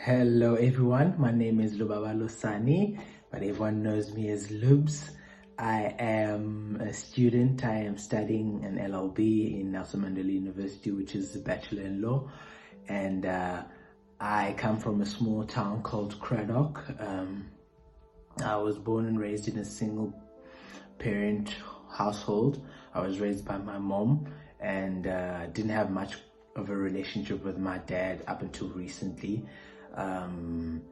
Hello everyone, my name is Lubabalo Sani, but everyone knows me as Lubs. I am a student. I am studying an LLB in Nelson Mandela University, which is a Bachelor in Law. And I come from a small town called Craddock. I was born and raised in a single parent household. I was raised by my mom and didn't have much of a relationship with my dad up until recently. And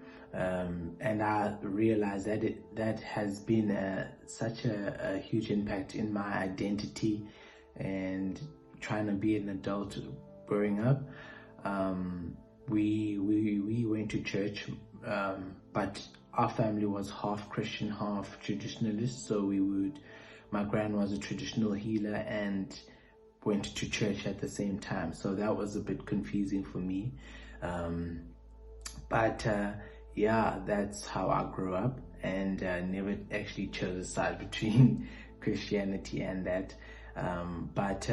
I realized that that has been such a huge impact in my identity and trying to be an adult growing up. We went to church, but our family was half Christian, half traditionalist. So my gran was a traditional healer and went to church at the same time. So that was a bit confusing for me. But yeah, that's how I grew up, and never actually chose a side between Christianity and that. But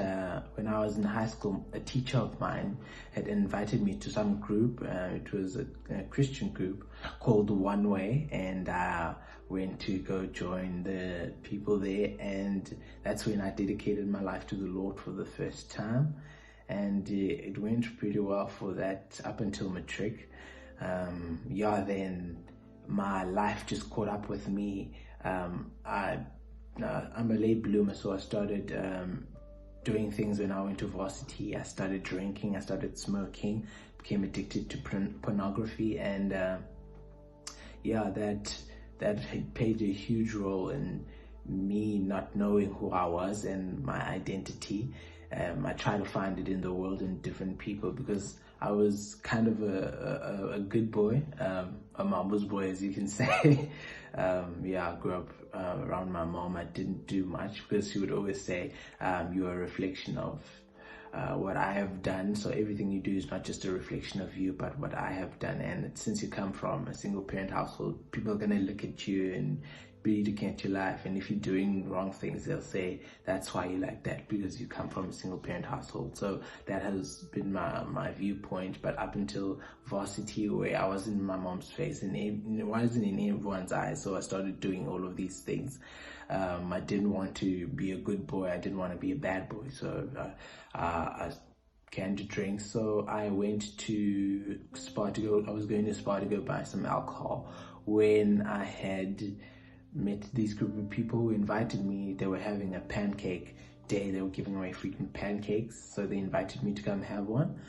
when I was in high school, a teacher of mine had invited me to some group. It was a Christian group called One Way, and I went to go join the people there, and that's when I dedicated my life to the Lord for the first time. And it went pretty well for that up until matric. Then my life just caught up with me. I'm a late bloomer, so I started doing things when I went to varsity. I started drinking, I started smoking, became addicted to pornography, and that had played a huge role in me not knowing who I was and my identity. I tried to find it in the world and different people because I was kind of a good boy, a mama's boy, as you can say. I grew up around my mom. I didn't do much because she would always say, you're a reflection of what I have done. So everything you do is not just a reflection of you, but what I have done. And since you come from a single parent household, people are going to look at you and be looking at your life, and if you're doing wrong things, they'll say that's why you like that, because you come from a single parent household. So that has been my viewpoint. But up until varsity, where I was in my mom's face and I wasn't in everyone's eyes, so I started doing all of these things. I didn't want to be a good boy, I didn't want to be a bad boy, so I came to drink. So I went to Spar to go. I was going to Spar to go buy some alcohol when I had met these group of people who invited me. They were having a pancake day. They were giving away freaking pancakes, so they invited me to come have one.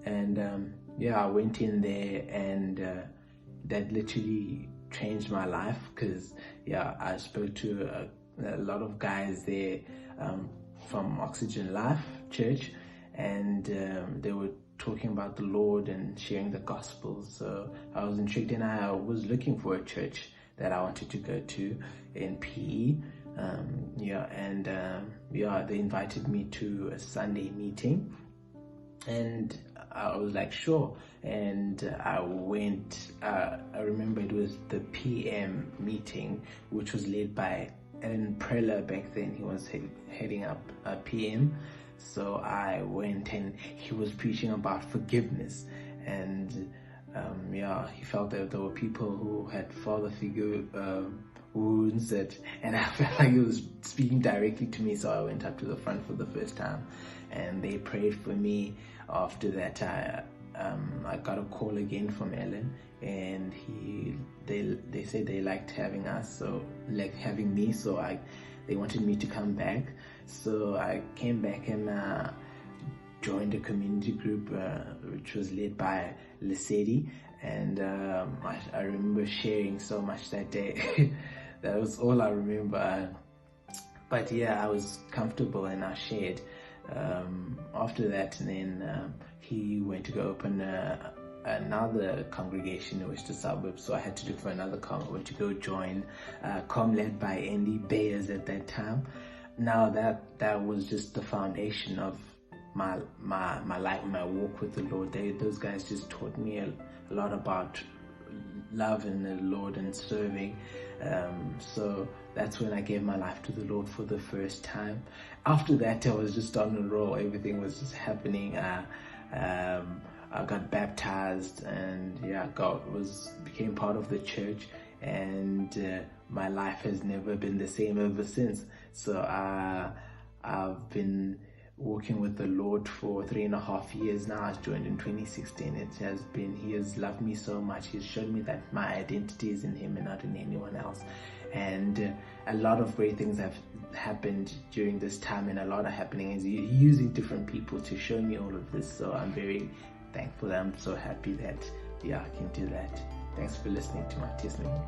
And I went in there, and that literally changed my life, because I spoke to a lot of guys there from Oxygen Life Church, and they were talking about the Lord and sharing the gospel. So I was intrigued, and I was looking for a church that I wanted to go to in PE. They invited me to a Sunday meeting, and I was like, sure. And I went. I remember it was the PM meeting, which was led by Alan Preller back then. He was heading up PM. So I went, and he was preaching about forgiveness, and he felt that there were people who had father figure wounds, and I felt like he was speaking directly to me. So I went up to the front for the first time, and they prayed for me. After that, I got a call again from Ellen, and they said they liked having us, so like having me. So they wanted me to come back. So I came back and joined a community group which was led by Lesedi, and I remember sharing so much that day. That was all I remember. But I was comfortable and I shared. After that, and then he went to go open another congregation in Western Suburbs, so I had to look for another com. I went to go join com led by Andy Bayers at that time. Now that was just the foundation of my life, my walk with the Lord. Those guys just taught me a lot about love in the Lord and serving. So that's when I gave my life to the Lord for the first time. After that, I was just on a roll. Everything was just happening. I got baptized, and yeah, God became part of the church, and my life has never been the same ever since. So I've been walking with the Lord for 3.5 years now. I joined in 2016. He has loved me so much. He's showed me that my identity is in Him and not in anyone else. And a lot of great things have happened during this time, and a lot are happening. Is using different people to show me all of this. So I'm very thankful. I'm so happy that I can do that. Thanks for listening to my testimony.